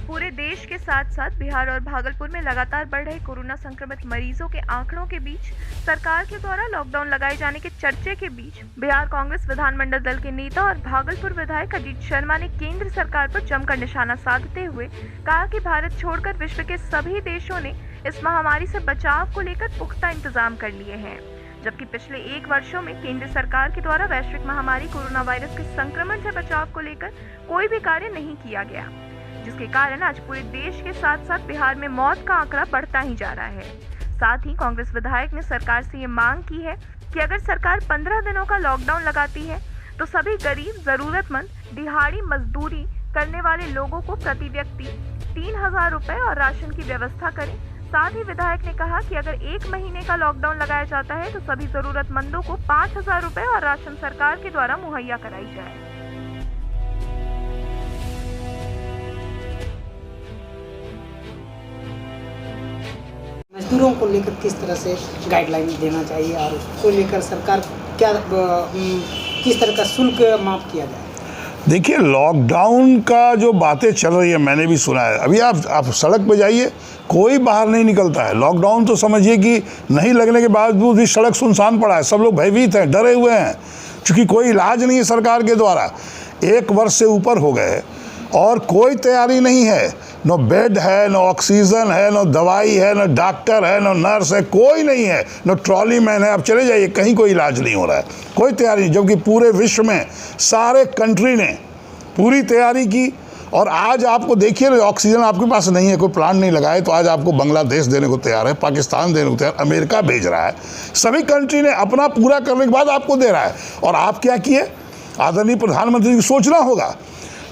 पूरे देश के साथ साथ बिहार और भागलपुर में लगातार बढ़ रहे कोरोना संक्रमित मरीजों के आंकड़ों के बीच सरकार के द्वारा लॉकडाउन लगाए जाने के चर्चे के बीच बिहार कांग्रेस विधानमंडल दल के नेता और भागलपुर विधायक अजीत शर्मा ने केंद्र सरकार पर जमकर निशाना साधते हुए कहा कि भारत छोड़कर विश्व के सभी देशों ने इस महामारी से बचाव को लेकर पुख्ता इंतजाम कर लिए हैं, जबकि पिछले 1 वर्षों में केंद्र सरकार के द्वारा वैश्विक महामारी कोरोना वायरस के संक्रमण से बचाव को लेकर कोई भी कार्य नहीं किया गया, जिसके कारण आज पूरे देश के साथ साथ बिहार में मौत का आंकड़ा बढ़ता ही जा रहा है। साथ ही कांग्रेस विधायक ने सरकार से ये मांग की है कि अगर सरकार 15 दिनों का लॉकडाउन लगाती है तो सभी गरीब, जरूरतमंद, दिहाड़ी मजदूरी करने वाले लोगों को प्रति व्यक्ति 3000 रुपए और राशन की व्यवस्था करें। साथ ही विधायक ने कहा कि अगर 1 महीने का लॉकडाउन लगाया जाता है तो सभी जरूरतमंदों को 5000 रुपए और राशन सरकार के द्वारा मुहैया कराई जाए। मजदूरों को लेकर किस तरह से गाइडलाइन देना चाहिए और उसको लेकर सरकार क्या किस तरह का शुल्क माफ किया जाए? देखिए, लॉकडाउन का जो बातें चल रही है मैंने भी सुना है। अभी आप सड़क पे जाइए, कोई बाहर नहीं निकलता है। लॉकडाउन तो समझिए कि नहीं लगने के बावजूद भी सड़क सुनसान पड़ा है, सब लोग भयभीत हैं, डरे हुए हैं, क्योंकि कोई इलाज नहीं है सरकार के द्वारा। 1 वर्ष से ऊपर हो गए और कोई तैयारी नहीं है, नो बेड है, नो ऑक्सीजन है, नो दवाई है, नो डॉक्टर है, नो नर्स है, कोई नहीं है, नो ट्रॉली मैन है। आप चले जाइए, कहीं कोई इलाज नहीं हो रहा है, कोई तैयारी नहीं, जबकि पूरे विश्व में सारे कंट्री ने पूरी तैयारी की। और आज आपको देखिए, ऑक्सीजन आपके पास नहीं है, कोई प्लांट नहीं लगाए, तो आज आपको बांग्लादेश देने को तैयार है, पाकिस्तान देने को तैयार, अमेरिका भेज रहा है। सभी कंट्री ने अपना पूरा करने के बाद आपको दे रहा है। और आप क्या किए? आदरणीय प्रधानमंत्री को सोचना होगा।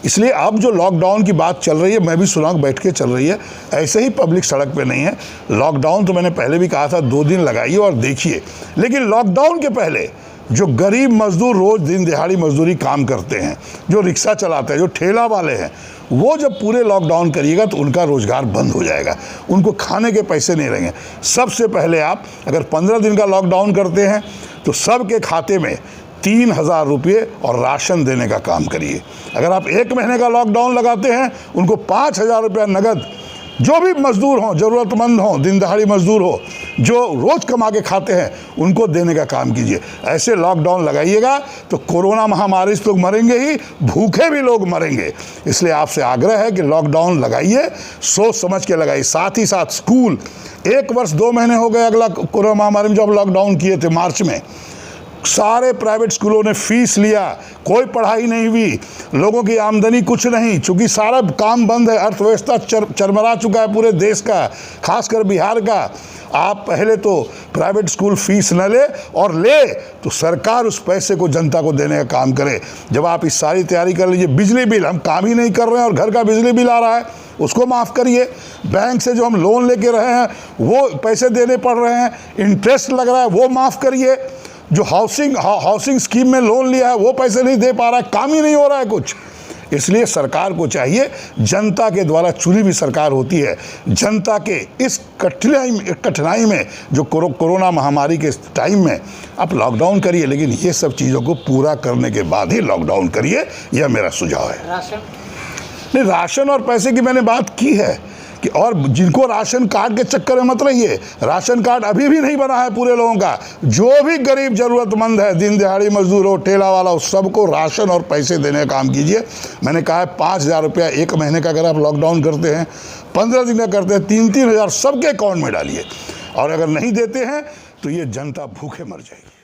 इसलिए अब जो लॉकडाउन की बात चल रही है, मैं भी सुना बैठ के चल रही है, ऐसे ही पब्लिक सड़क पे नहीं है। लॉकडाउन तो मैंने पहले भी कहा था 2 दिन लगाइए और देखिए, लेकिन लॉकडाउन के पहले जो गरीब मजदूर रोज दिन दिहाड़ी मजदूरी काम करते हैं, जो रिक्शा चलाते हैं, जो ठेला वाले हैं, वो जब पूरे लॉकडाउन करिएगा तो उनका रोजगार बंद हो जाएगा, उनको खाने के पैसे नहीं रहेंगे। सबसे पहले आप अगर 15 दिन का लॉकडाउन करते हैं तो सबके खाते में 3000 रुपये और राशन देने का काम करिए। अगर आप 1 महीने का लॉकडाउन लगाते हैं, उनको 5000 रुपया नगद, जो भी मजदूर हों, ज़रूरतमंद हों, दिन दहाड़ी मजदूर हो, जो रोज़ कमा के खाते हैं, उनको देने का काम कीजिए। ऐसे लॉकडाउन लगाइएगा तो कोरोना महामारी से लोग मरेंगे ही, भूखे भी लोग मरेंगे। इसलिए आपसे आग्रह है कि लॉकडाउन लगाइए, सोच समझ के लगाइए। साथ ही साथ स्कूल, 1 वर्ष 2 महीने हो गए अगला कोरोना महामारी में जब लॉकडाउन किए थे मार्च में, सारे प्राइवेट स्कूलों ने फीस लिया, कोई पढ़ाई नहीं हुई, लोगों की आमदनी कुछ नहीं, चूंकि सारा काम बंद है, अर्थव्यवस्था चरमरा चुका है पूरे देश का, खासकर बिहार का। आप पहले तो प्राइवेट स्कूल फीस न ले, और ले तो सरकार उस पैसे को जनता को देने का काम करे। जब आप इस सारी तैयारी कर लीजिए, बिजली बिल, हम काम ही नहीं कर रहे हैं और घर का बिजली बिल आ रहा है, उसको माफ़ करिए। बैंक से जो हम लोन लेके रहे हैं वो पैसे देने पड़ रहे हैं, इंटरेस्ट लग रहा है, वो माफ़ करिए। जो हाउसिंग स्कीम में लोन लिया है वो पैसे नहीं दे पा रहा है, काम ही नहीं हो रहा है कुछ। इसलिए सरकार को चाहिए, जनता के द्वारा चुनी हुई सरकार होती है, जनता के इस कठिनाई में जो कोरोना महामारी के टाइम में आप लॉकडाउन करिए, लेकिन ये सब चीज़ों को पूरा करने के बाद ही लॉकडाउन करिए, यह मेरा सुझाव है। नहीं, राशन और पैसे की मैंने बात की है कि, और जिनको राशन कार्ड के चक्कर में मत रहिए, राशन कार्ड अभी भी नहीं बना है पूरे लोगों का। जो भी गरीब जरूरतमंद है, दिन दिहाड़ी मजदूर हो, ठेला वाला हो, सबको राशन और पैसे देने का काम कीजिए। मैंने कहा है 5000 रुपया 1 महीने का अगर आप लॉकडाउन करते हैं, 15 दिन का करते हैं, 3-3 हज़ार सबके अकाउंट में डालिए। और अगर नहीं देते हैं तो ये जनता भूखे मर जाएगी।